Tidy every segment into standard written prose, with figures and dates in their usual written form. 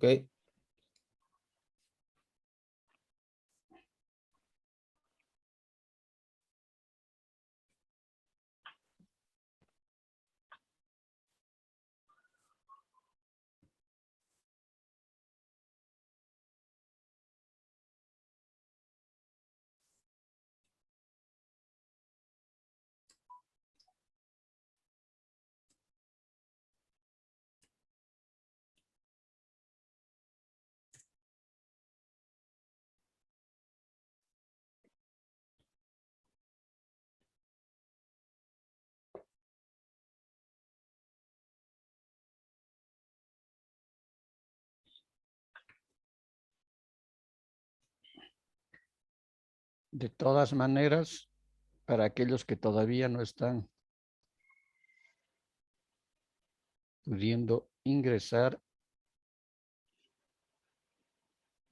Ok. De todas maneras, para aquellos que todavía no están pudiendo ingresar,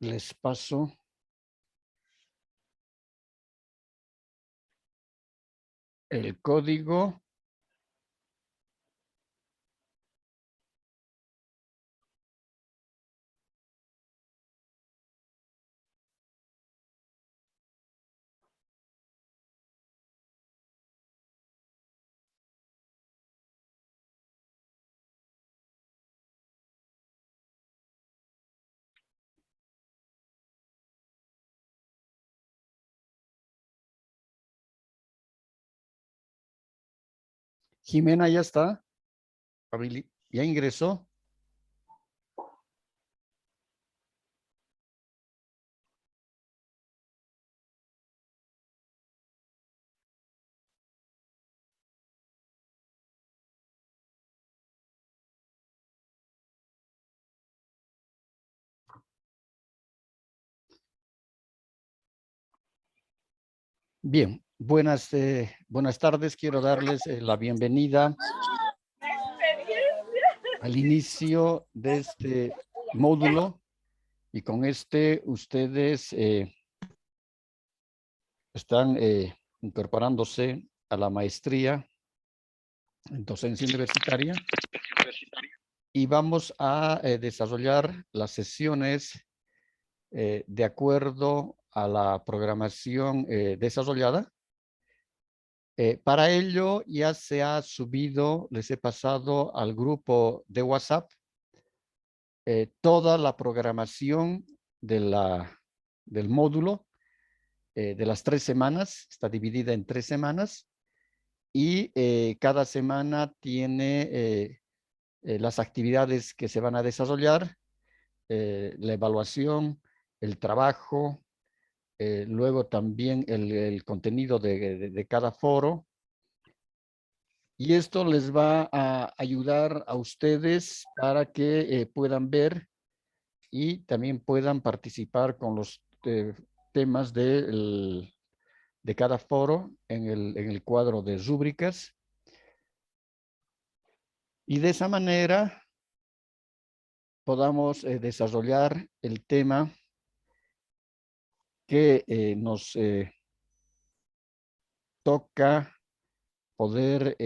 les paso el código. Jimena ya está. Ya ingresó. Bien, buenas tardes. Quiero darles la bienvenida al inicio de este módulo y con este ustedes están incorporándose a la maestría en docencia universitaria y vamos a desarrollar las sesiones de acuerdo a la programación desarrollada. Para ello ya se ha subido, les he pasado al grupo de WhatsApp toda la programación del módulo de las 3 semanas. Está dividida en 3 semanas y cada semana tiene las actividades que se van a desarrollar, la evaluación, el trabajo, luego también el contenido de cada foro. Y esto les va a ayudar a ustedes para que puedan ver y también puedan participar con los temas de cada foro en el cuadro de rúbricas. Y de esa manera podamos desarrollar el tema que nos toca poder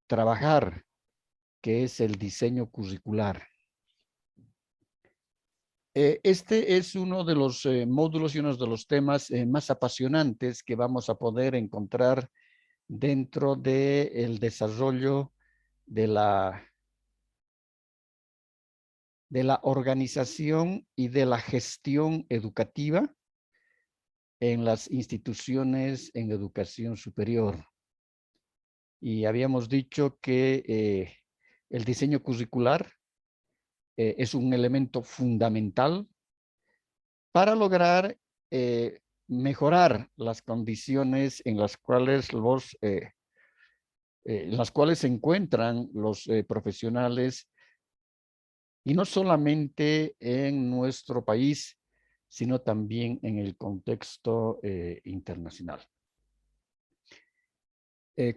trabajar, que es el diseño curricular. Este es uno de los módulos y uno de los temas más apasionantes que vamos a poder encontrar dentro del desarrollo de la organización y de la gestión educativa en las instituciones en educación superior. Y habíamos dicho que el diseño curricular es un elemento fundamental para lograr mejorar las condiciones en las cuales se encuentran los profesionales, y no solamente en nuestro país, sino también en el contexto internacional.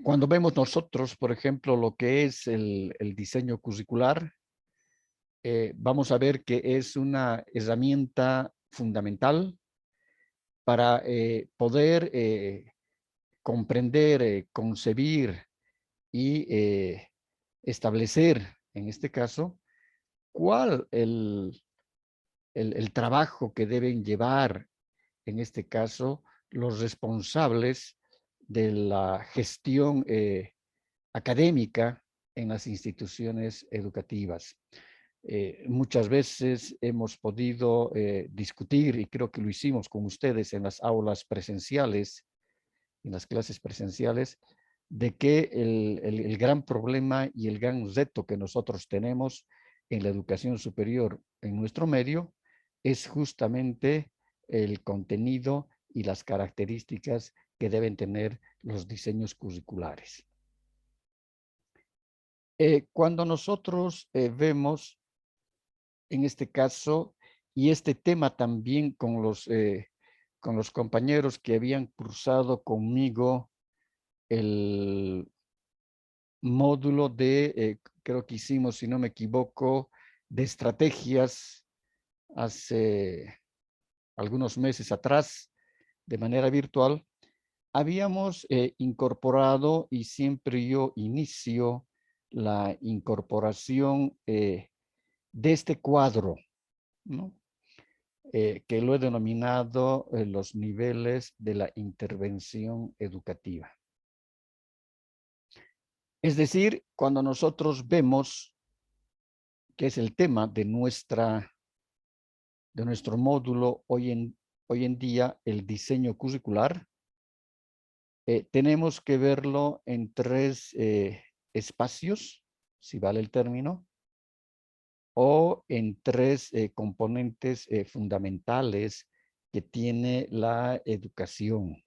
Cuando vemos nosotros, por ejemplo, lo que es el diseño curricular, vamos a ver que es una herramienta fundamental para poder comprender, concebir y establecer, en este caso, cuál el trabajo que deben llevar, en este caso, los responsables de la gestión académica en las instituciones educativas. Muchas veces hemos podido discutir, y creo que lo hicimos con ustedes en las aulas presenciales, en las clases presenciales, de que el gran problema y el gran reto que nosotros tenemos en la educación superior en nuestro medio es justamente el contenido y las características que deben tener los diseños curriculares. Cuando nosotros vemos, en este caso, y este tema también con los compañeros que habían cursado conmigo el módulo de, creo que hicimos, si no me equivoco, de estrategias hace algunos meses atrás, de manera virtual, habíamos incorporado, y siempre yo inicio la incorporación de este cuadro, ¿no? Que lo he denominado los niveles de la intervención educativa. Es decir, cuando nosotros vemos que es el tema de nuestro módulo hoy en día, el diseño curricular, tenemos que verlo en tres espacios, si vale el término, o en tres componentes fundamentales que tiene la educación.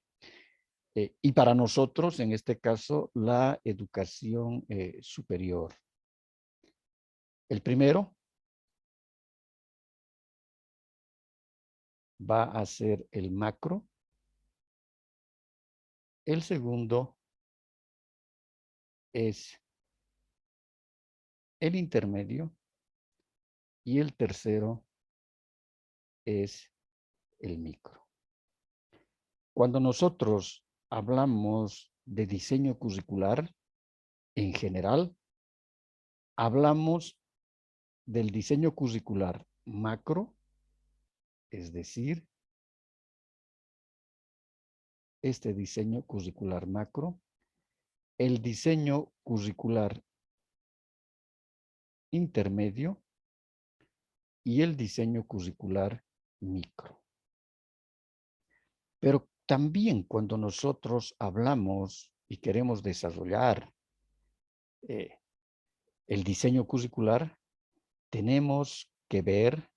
Y para nosotros, en este caso, la educación superior. El primero va a ser el macro. El segundo es el intermedio. Y el tercero es el micro. Cuando nosotros hablamos de diseño curricular, en general, hablamos del diseño curricular macro, es decir, este diseño curricular macro, el diseño curricular intermedio y el diseño curricular micro. Pero también cuando nosotros hablamos y queremos desarrollar el diseño curricular, tenemos que ver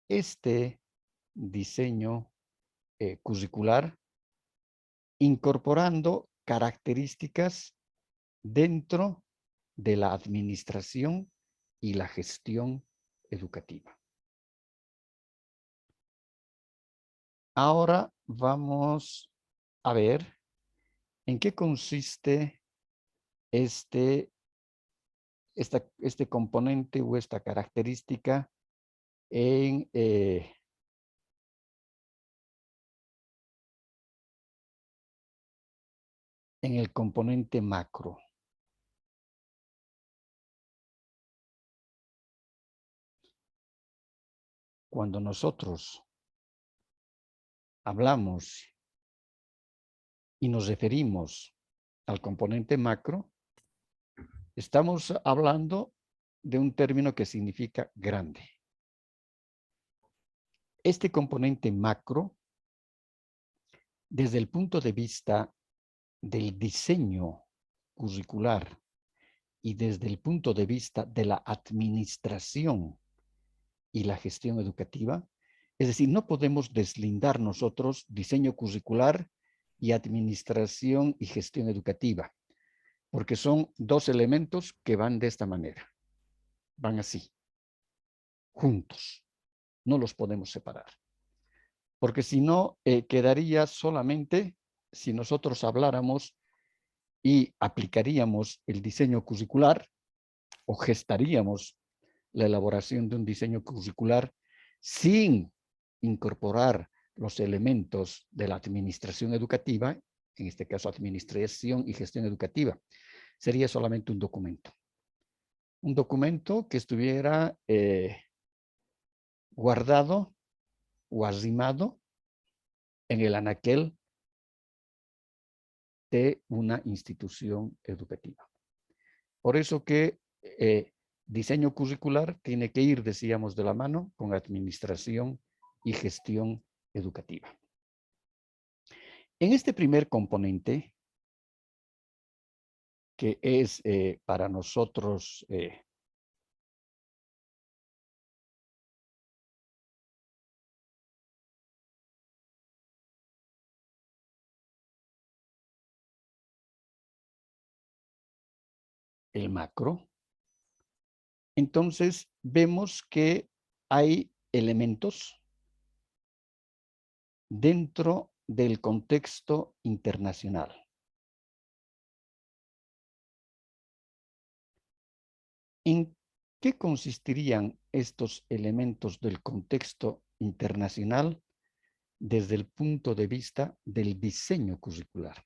este diseño curricular incorporando características dentro de la administración y la gestión educativa. Ahora vamos a ver en qué consiste este componente o esta característica en el componente macro. Cuando nosotros hablamos y nos referimos al componente macro, estamos hablando de un término que significa grande. Este componente macro, desde el punto de vista del diseño curricular y desde el punto de vista de la administración y la gestión educativa, es decir, no podemos deslindar nosotros diseño curricular y administración y gestión educativa, porque son dos elementos que van de esta manera, van así, juntos, no los podemos separar, porque si no, quedaría solamente si nosotros habláramos y aplicaríamos el diseño curricular o gestaríamos la elaboración de un diseño curricular sin incorporar los elementos de la administración educativa, en este caso administración y gestión educativa. Sería solamente un documento. Un documento que estuviera guardado o arrimado en el anaquel de una institución educativa. Por eso que diseño curricular tiene que ir, decíamos, de la mano con administración y gestión educativa. En este primer componente, que es para nosotros el macro, entonces vemos que hay elementos dentro del contexto internacional. ¿En qué consistirían estos elementos del contexto internacional desde el punto de vista del diseño curricular?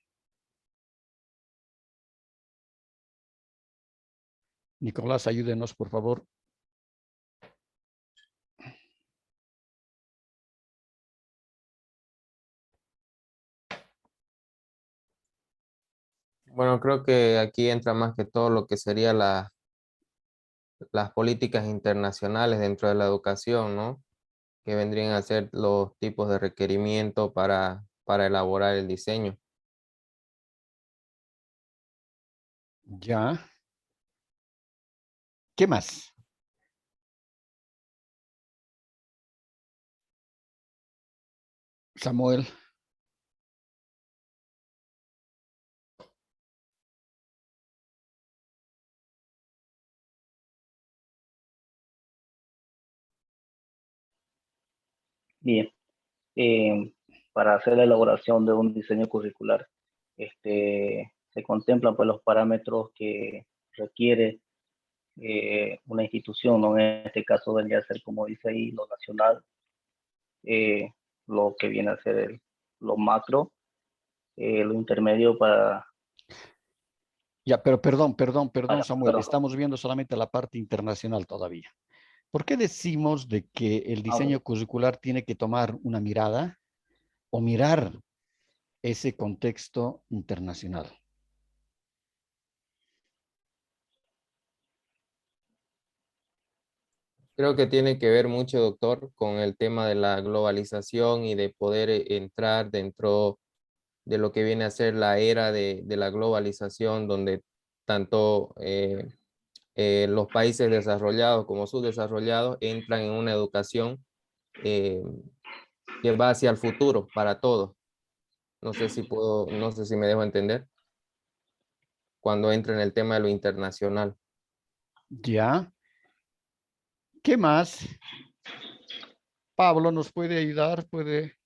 Nicolás, ayúdenos, por favor. Bueno, creo que aquí entra más que todo lo que sería las políticas internacionales dentro de la educación, ¿no? Que vendrían a ser los tipos de requerimiento para elaborar el diseño. Ya. ¿Qué más? Samuel. Bien, para hacer la elaboración de un diseño curricular, se contemplan pues, los parámetros que requiere una institución, ¿no? En este caso vendría a ser, como dice ahí, lo nacional, lo que viene a ser lo macro, lo intermedio para... Ya, pero perdón, Samuel, Perdón. estamos viendo solamente la parte internacional todavía. ¿Por qué decimos de que el diseño curricular tiene que tomar una mirada o mirar ese contexto internacional? Creo que tiene que ver mucho, doctor, con el tema de la globalización y de poder entrar dentro de lo que viene a ser la era de la globalización, donde tanto los países desarrollados como subdesarrollados entran en una educación eh, que va hacia el futuro para todos. No sé si me dejo entender cuando entra en el tema de lo internacional. Ya. ¿Qué más? Pablo nos puede ayudar, puede.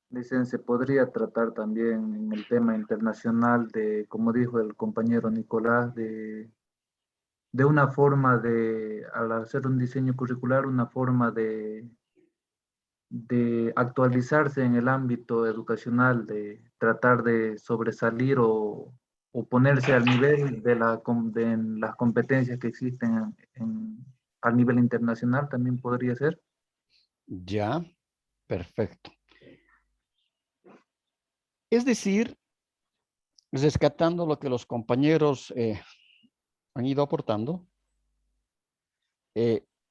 Dicen, se podría tratar también en el tema internacional de, como dijo el compañero Nicolás, de una forma de, al hacer un diseño curricular, una forma de actualizarse en el ámbito educacional, de tratar de sobresalir o ponerse al nivel de, de las competencias que existen a nivel internacional, también podría ser. Ya, perfecto. Es decir, rescatando lo que los compañeros han ido aportando,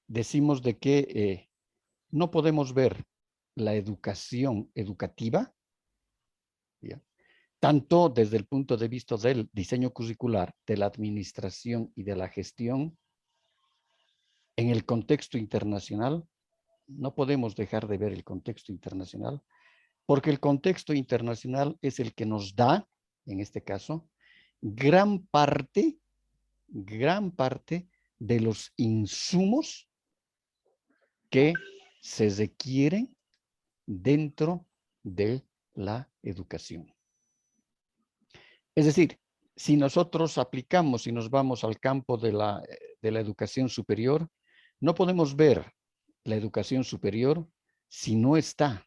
decimos de que no podemos ver la educación educativa, ¿ya?, tanto desde el punto de vista del diseño curricular, de la administración y de la gestión, en el contexto internacional. No podemos dejar de ver el contexto internacional, porque el contexto internacional es el que nos da, en este caso, gran parte de los insumos que se requieren dentro de la educación. Es decir, si nosotros aplicamos y nos vamos al campo de la educación superior, no podemos ver la educación superior si no está,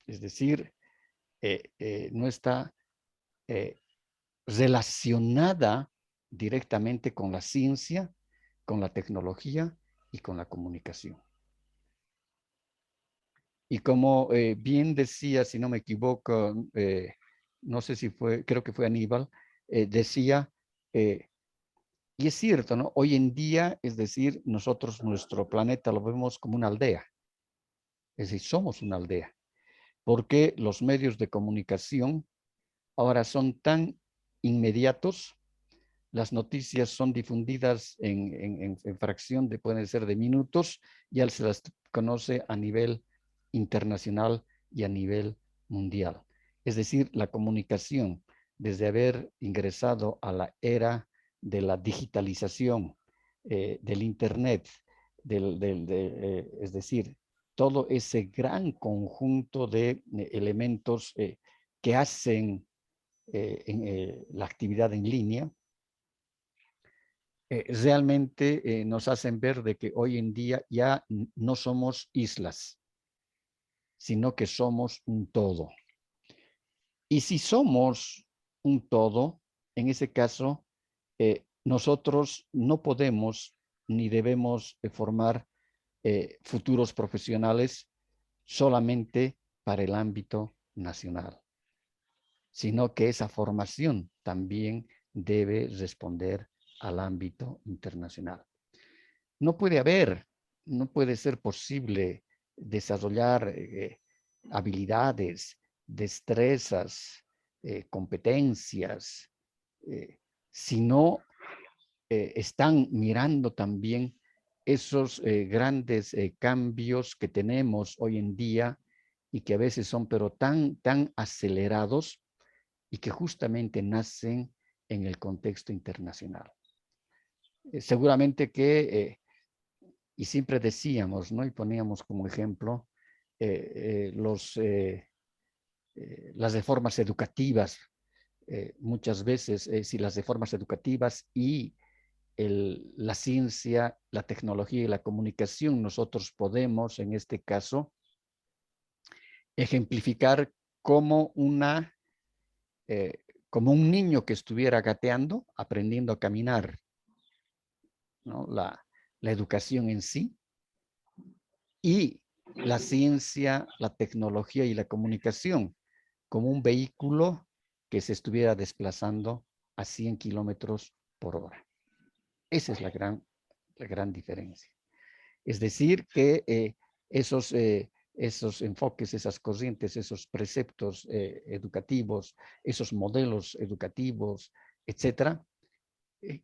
es decir, no está relacionada directamente con la ciencia, con la tecnología y con la comunicación. Y como bien decía, si no me equivoco, no sé si fue, creo que fue Aníbal, decía, y es cierto, ¿no? Hoy en día, es decir, nosotros nuestro planeta lo vemos como una aldea. Es decir, somos una aldea. Porque los medios de comunicación ahora son tan inmediatos, las noticias son difundidas en fracción de, pueden ser de minutos, ya se las conoce a nivel internacional y a nivel mundial. Es decir, la comunicación, desde haber ingresado a la era de la digitalización, del Internet, es decir, todo ese gran conjunto de elementos que hacen la actividad en línea, realmente nos hacen ver de que hoy en día ya no somos islas, sino que somos un todo. Y si somos un todo, en ese caso, nosotros no podemos ni debemos formar futuros profesionales solamente para el ámbito nacional, sino que esa formación también debe responder al ámbito internacional. No puede ser posible desarrollar habilidades, destrezas, competencias, si no están mirando también esos grandes cambios que tenemos hoy en día y que a veces son pero tan acelerados y que justamente nacen en el contexto internacional. Seguramente que, y siempre decíamos, ¿no? Y poníamos como ejemplo las reformas educativas. Muchas veces, si las reformas educativas y la ciencia, la tecnología y la comunicación, nosotros podemos, en este caso, ejemplificar como como un niño que estuviera gateando, aprendiendo a caminar, ¿no? La educación en sí, y la ciencia, la tecnología y la comunicación como un vehículo que se estuviera desplazando a 100 kilómetros por hora. Esa es la gran diferencia. Es decir, que esos enfoques, esas corrientes, esos preceptos educativos, esos modelos educativos, etcétera,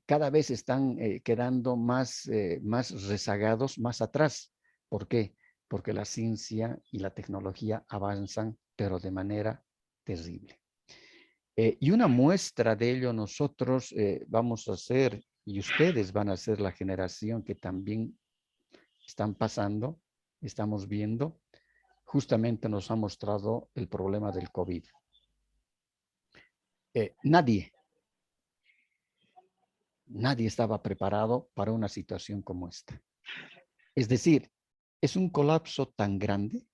cada vez están quedando más rezagados, más atrás. ¿Por qué? Porque la ciencia y la tecnología avanzan, pero de manera terrible. Y una muestra de ello nosotros vamos a ser, y ustedes van a ser la generación que también están pasando, estamos viendo, justamente nos ha mostrado el problema del COVID. Nadie estaba preparado para una situación como esta. Es decir, es un colapso tan grande,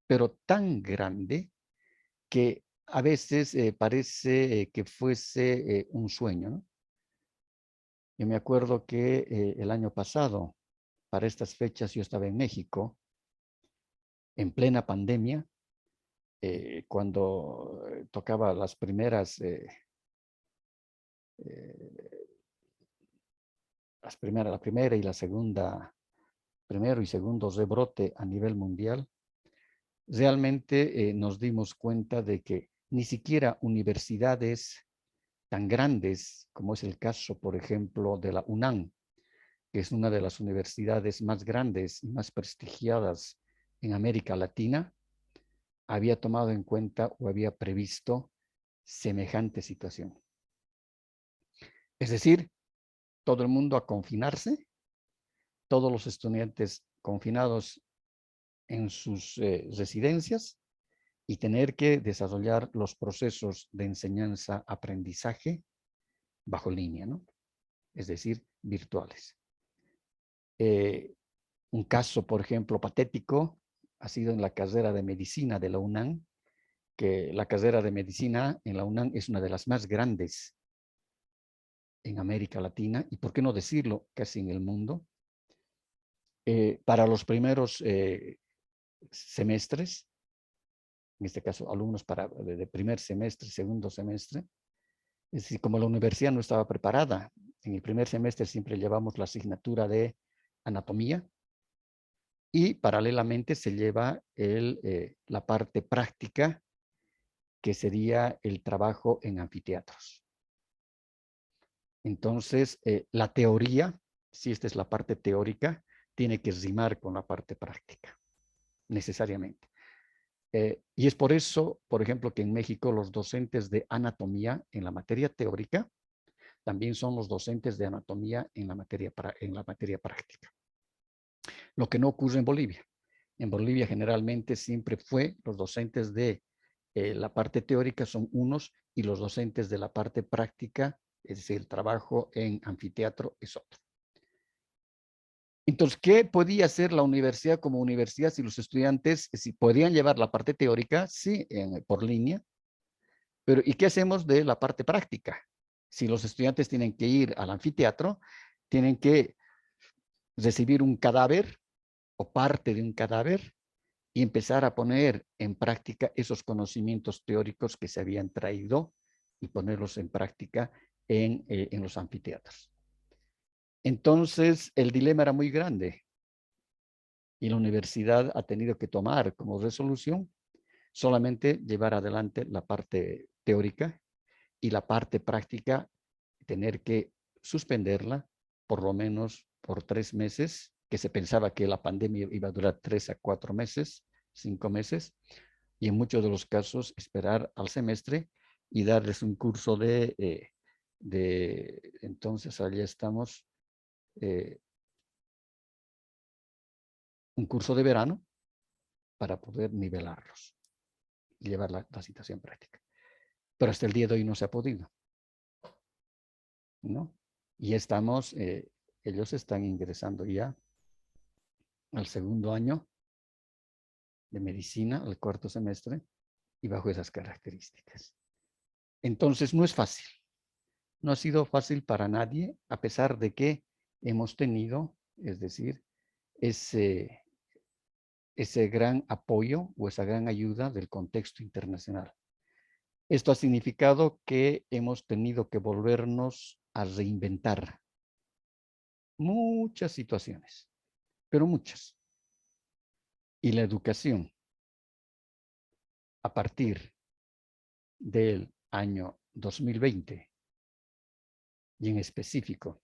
pero tan grande, que a veces parece que fuese un sueño, ¿no? Yo me acuerdo que el año pasado, para estas fechas, yo estaba en México, en plena pandemia, cuando tocaba la primera y la segunda, primero y segundo rebrote a nivel mundial, realmente nos dimos cuenta de que ni siquiera universidades tan grandes, como es el caso, por ejemplo, de la UNAM, que es una de las universidades más grandes y más prestigiadas en América Latina, había tomado en cuenta o había previsto semejante situación. Es decir, todo el mundo a confinarse, todos los estudiantes confinados en sus residencias y tener que desarrollar los procesos de enseñanza-aprendizaje bajo línea, ¿no? Es decir, virtuales. Un caso, por ejemplo, patético ha sido en la carrera de medicina de la UNAM, que la carrera de medicina en la UNAM es una de las más grandes en América Latina y, por qué no decirlo, casi en el mundo. Para los primeros semestres, en este caso alumnos de primer semestre, segundo semestre, es decir, como la universidad no estaba preparada, en el primer semestre siempre llevamos la asignatura de anatomía y paralelamente se lleva la parte práctica, que sería el trabajo en anfiteatros. Entonces, la teoría, si esta es la parte teórica, tiene que rimar con la parte práctica, necesariamente. Y es por eso, por ejemplo, que en México los docentes de anatomía en la materia teórica también son los docentes de anatomía en la materia práctica. Lo que no ocurre en Bolivia. En Bolivia generalmente siempre fue los docentes de la parte teórica son unos y los docentes de la parte práctica, es decir, el trabajo en anfiteatro, es otro. Entonces, ¿qué podía hacer la universidad como universidad si los estudiantes, si podían llevar la parte teórica? Sí, por línea. Pero ¿y qué hacemos de la parte práctica? Si los estudiantes tienen que ir al anfiteatro, tienen que recibir un cadáver o parte de un cadáver y empezar a poner en práctica esos conocimientos teóricos que se habían traído y ponerlos en práctica en los anfiteatros. Entonces, el dilema era muy grande y la universidad ha tenido que tomar como resolución solamente llevar adelante la parte teórica y la parte práctica tener que suspenderla por lo menos por 3 meses, que se pensaba que la pandemia iba a durar 3 a 4 meses, 5 meses, y en muchos de los casos esperar al semestre y darles un curso entonces allá estamos, un curso de verano para poder nivelarlos y llevar la situación práctica. Pero hasta el día de hoy no se ha podido, ¿no? Y estamos, ellos están ingresando ya al segundo año de medicina, al cuarto semestre, y bajo esas características. Entonces, no es fácil. No ha sido fácil para nadie, a pesar de que hemos tenido, es decir, ese gran apoyo o esa gran ayuda del contexto internacional. Esto ha significado que hemos tenido que volvernos a reinventar muchas situaciones, pero muchas. Y la educación, a partir del año 2020, y en específico,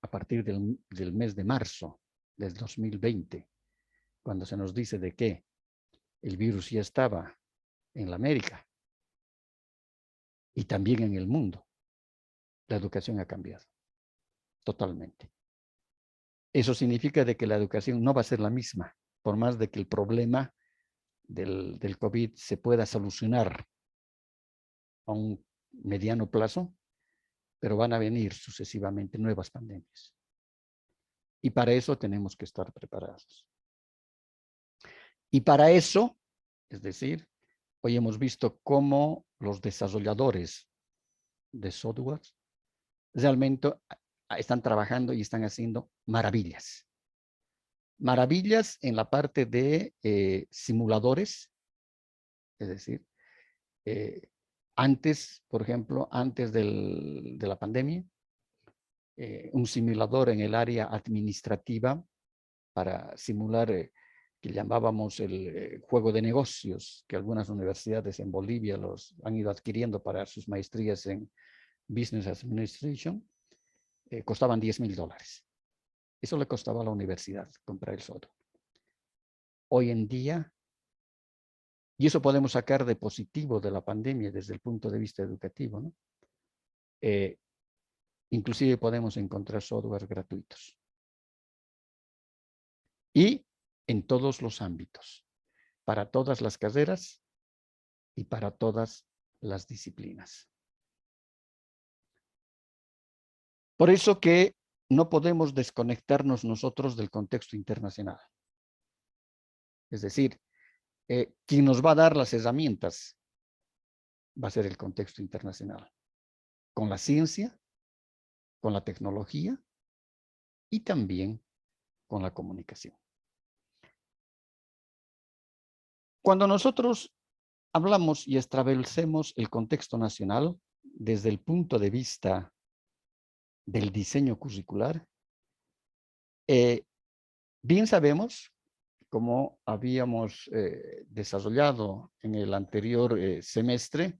a partir del mes de marzo del 2020, cuando se nos dice de que el virus ya estaba en la América y también en el mundo, la educación ha cambiado totalmente. Eso significa de que la educación no va a ser la misma, por más de que el problema del COVID se pueda solucionar a un mediano plazo, pero van a venir sucesivamente nuevas pandemias. Y para eso tenemos que estar preparados. Y para eso, es decir, hoy hemos visto cómo los desarrolladores de software realmente están trabajando y están haciendo maravillas. Maravillas en la parte de simuladores, es decir, antes, por ejemplo, antes de la pandemia, un simulador en el área administrativa para simular que llamábamos el juego de negocios, que algunas universidades en Bolivia los han ido adquiriendo para sus maestrías en Business Administration, costaban $10,000. Eso le costaba a la universidad comprar el software. Hoy en día, y eso podemos sacar de positivo de la pandemia desde el punto de vista educativo, ¿no? Inclusive podemos encontrar software gratuitos. Y en todos los ámbitos, para todas las carreras y para todas las disciplinas. Por eso que no podemos desconectarnos nosotros del contexto internacional. Es decir, quien nos va a dar las herramientas va a ser el contexto internacional. Con la ciencia, con la tecnología y también con la comunicación. Cuando nosotros hablamos y establecemos el contexto nacional desde el punto de vista del diseño curricular, bien sabemos, como habíamos desarrollado en el anterior semestre,